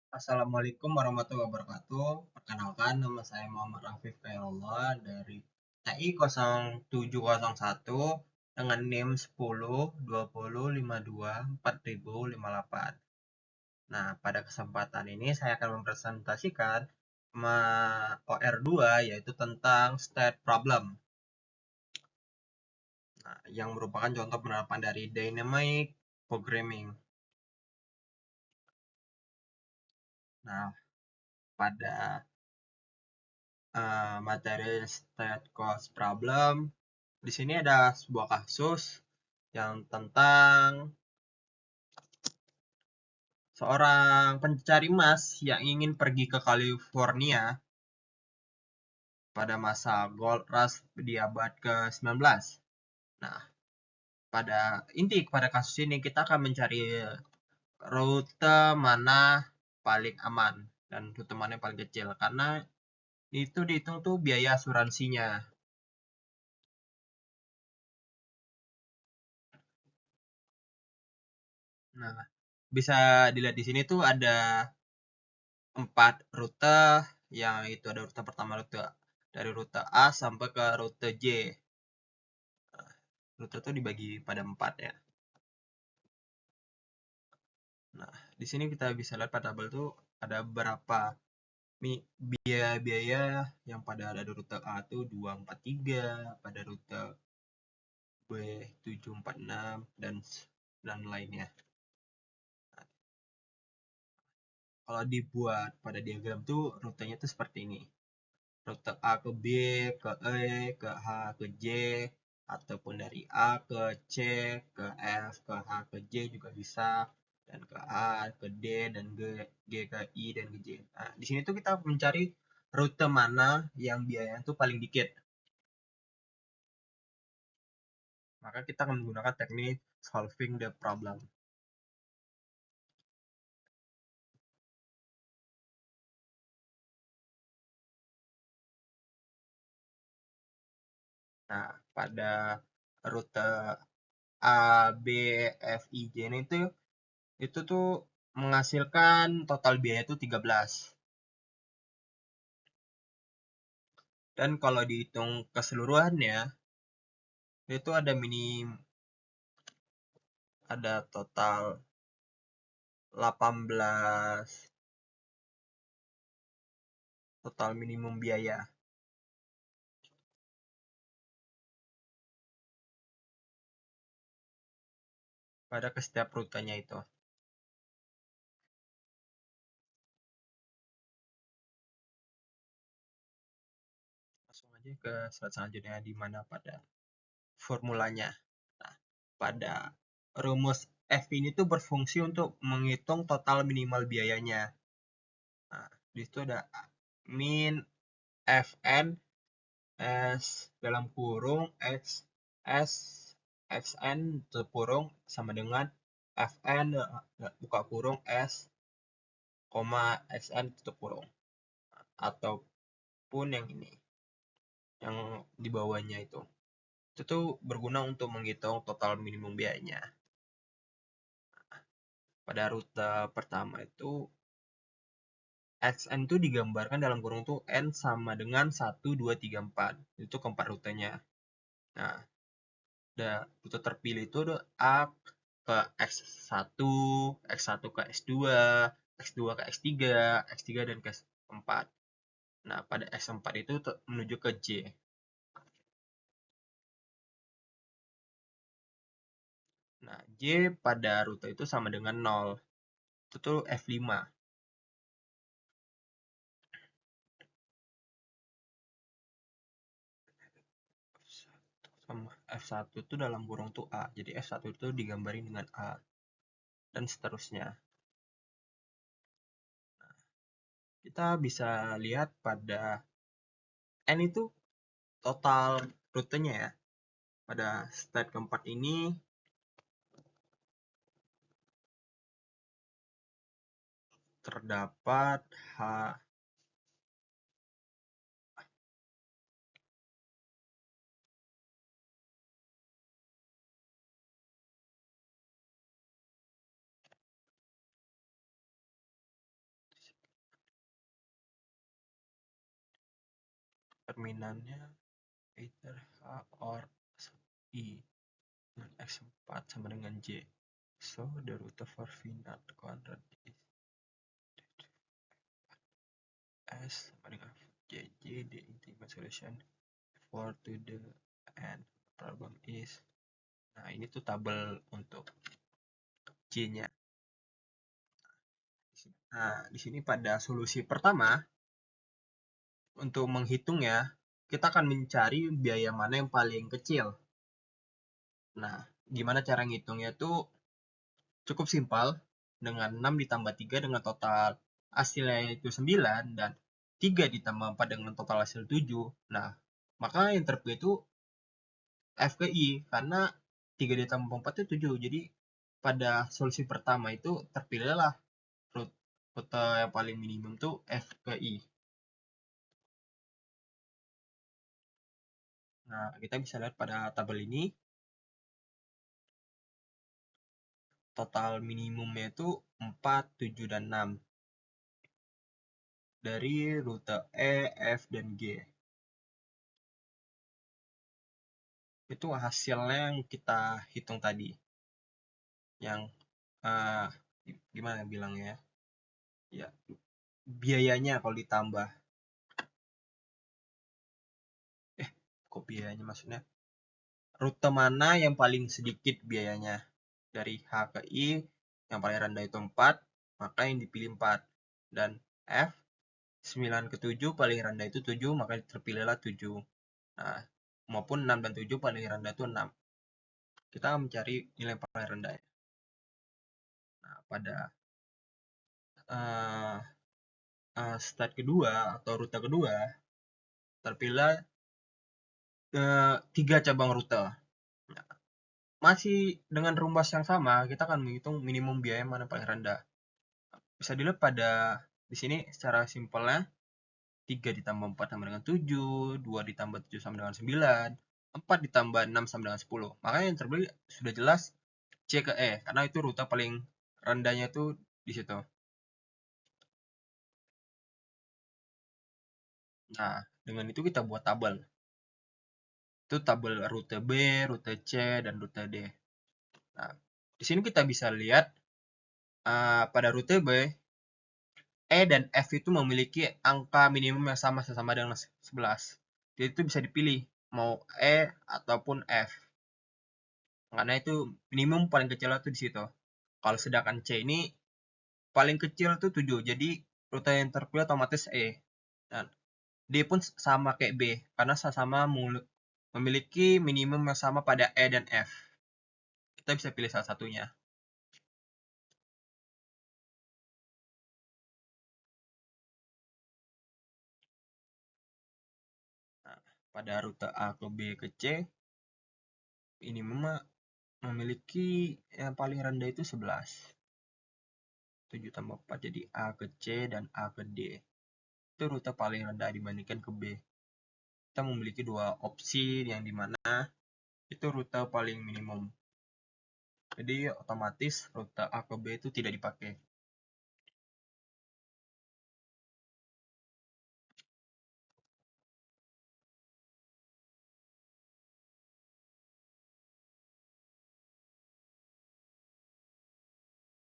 Assalamualaikum warahmatullahi wabarakatuh. Perkenalkan, nama saya Muhammad Rafif Khairullah dari TI 0701 dengan NIM 10 20 52 4058. Nah, pada kesempatan ini saya akan mempresentasikan OR2 yaitu tentang state problem. Nah, yang merupakan contoh penerapan dari dynamic programming. Nah, pada materi state cost problem, di sini ada sebuah kasus yang tentang seorang pencari emas yang ingin pergi ke California pada masa Gold Rush di abad ke-19. Nah, pada kasus ini kita akan mencari rute mana paling aman dan rute mana yang paling kecil karena itu dihitung tuh biaya asuransinya. Nah, bisa dilihat di sini tuh ada 4 rute, yang itu ada rute pertama dari rute A sampai ke rute J. Rute itu dibagi pada 4 ya. Nah, di sini kita bisa lihat pada tabel tuh ada berapa biaya-biaya yang pada ada di rute A tuh 243, pada rute B 746 dan lainnya. Kalau dibuat pada diagram tuh rutenya tuh seperti ini. Rute A ke B, ke E, ke H, ke J, ataupun dari A ke C, ke F, ke H, ke J juga bisa, dan ke A, ke D, dan G ke I, dan ke J. Nah, di sini tuh kita mencari rute mana yang biayanya tuh paling dikit. Maka kita akan menggunakan teknik solving the problem. Nah, pada rute A, B, F, I, J ini itu tuh menghasilkan total biaya itu 13. Dan kalau dihitung keseluruhannya, itu ada total 18 total minimum biaya pada ke setiap rutenya itu. Langsung aja ke slide selanjutnya di mana pada formulanya. Nah, pada rumus F ini tuh berfungsi untuk menghitung total minimal biayanya. Nah, di situ ada min Fn S dalam kurung X S Xn tutup kurung sama dengan Fn buka kurung S, Xn tutup kurung. Ataupun yang ini, yang di bawahnya itu. Itu tuh berguna untuk menghitung total minimum biayanya. Pada rute pertama itu Xn itu digambarkan dalam kurung tuh N sama dengan 1, 2, 3, 4. Itu keempat rutenya. Nah, rute terpilih itu A ke X1, X1 ke X2, X2 ke X3, X3 dan ke X4. Nah, pada X4 itu menuju ke J. Nah, J pada rute itu sama dengan 0. Itu tuh F5. Sama F1 itu dalam kurung tuh A. Jadi F1 itu digambarin dengan A. Dan seterusnya. Kita bisa lihat pada N itu total rutenya ya. Pada state keempat ini terdapat determinannya either H or I dengan X4 sama dengan J. So the root of V naught quadrat is S sama dengan JJ, the ultimate solution 4 to the n. Problem is, nah ini tuh tabel untuk J-nya. Nah, di sini pada solusi pertama, untuk menghitungnya, kita akan mencari biaya mana yang paling kecil. Nah, gimana cara ngitungnya tuh cukup simpel, dengan 6 ditambah 3 dengan total hasilnya itu 9, dan 3 ditambah 4 dengan total hasil 7. Nah, maka yang terpilih itu F ke I, karena 3 ditambah 4 itu 7. Jadi, pada solusi pertama itu terpilihlah rute yang paling minimum tuh F ke I. Nah, kita bisa lihat pada tabel ini, total minimumnya itu 4, 7, dan 6. Dari rute E, F, dan G. Itu hasilnya yang kita hitung tadi. Yang, gimana bilangnya ya? Biayanya kalau ditambah. Kok biayanya maksudnya? Rute mana yang paling sedikit biayanya? Dari H ke I, yang paling rendah itu 4, maka yang dipilih 4. Dan F, 9 ke 7, paling rendah itu 7, maka terpilihlah 7. Nah, maupun 6 dan 7 paling rendah itu 6. Kita mencari nilai paling rendah. Nah, pada start kedua atau rute kedua, terpilih 3 cabang rute. Nah, masih dengan rumus yang sama, kita akan menghitung minimum biaya mana paling rendah. Bisa dilihat pada di sini secara simpelnya, 3 ditambah 4 sama dengan 7, 2 ditambah 7 sama dengan 9, 4 ditambah 6 sama dengan 10. Makanya yang terpilih sudah jelas C ke E, karena itu rute paling rendahnya itu di situ. Nah, dengan itu kita buat tabel. Itu tabel rute B, rute C, dan rute D. Nah, di sini kita bisa lihat pada rute B, E dan F itu memiliki angka minimum yang sama dengan 11. Jadi itu bisa dipilih mau E ataupun F. Karena itu minimum paling kecil itu di situ. Kalau sedangkan C ini paling kecil itu 7. Jadi rute yang terpilih otomatis E. Dan D pun sama kayak B karena sama-sama memiliki minimum yang sama pada E dan F. Kita bisa pilih salah satunya. Nah, pada rute A ke B ke C, minimum memiliki yang paling rendah itu 11. 7 tambah 4 jadi A ke C dan A ke D. Itu rute paling rendah dibandingkan ke B. Kita memiliki dua opsi yang dimana itu rute paling minimum. Jadi otomatis rute A ke B itu tidak dipakai.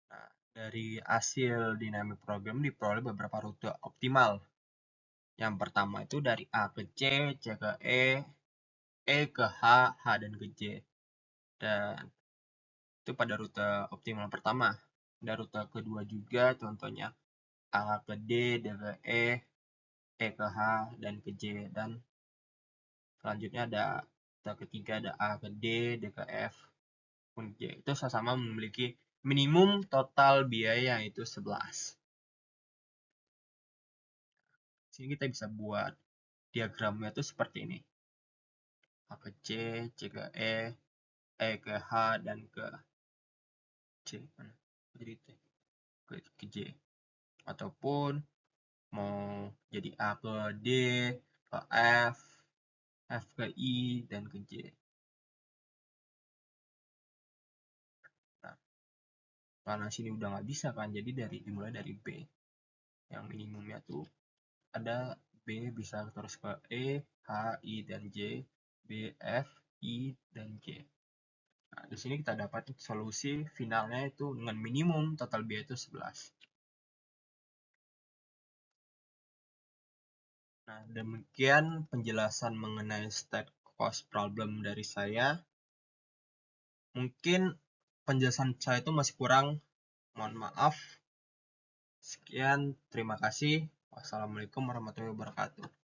Nah, dari hasil dynamic program diperoleh beberapa rute optimal. Yang pertama itu dari A ke C, C ke E ke H dan ke J. Dan itu pada rute optimal pertama. Dan rute kedua juga contohnya A ke D, D ke E ke H, dan ke J. Dan selanjutnya ada rute ketiga ada A ke D, D ke F, pun J. Itu sama-sama memiliki minimum total biaya yaitu 11. Sini kita bisa buat diagramnya itu seperti ini. A ke C, C ke E ke H, dan ke C. Jadi ke J. Ataupun mau jadi A ke D, ke F, F ke I, dan ke J. Nah, karena sini udah nggak bisa kan, jadi dimulai dari B. Yang minimumnya tuh ada B bisa terus ke E, H, I, dan J, B, F, I, dan J. Nah, di sini kita dapat solusi finalnya itu dengan minimum total biaya itu 11. Nah, demikian penjelasan mengenai state cost problem dari saya. Mungkin penjelasan saya itu masih kurang, mohon maaf. Sekian, terima kasih. Wassalamualaikum warahmatullahi wabarakatuh.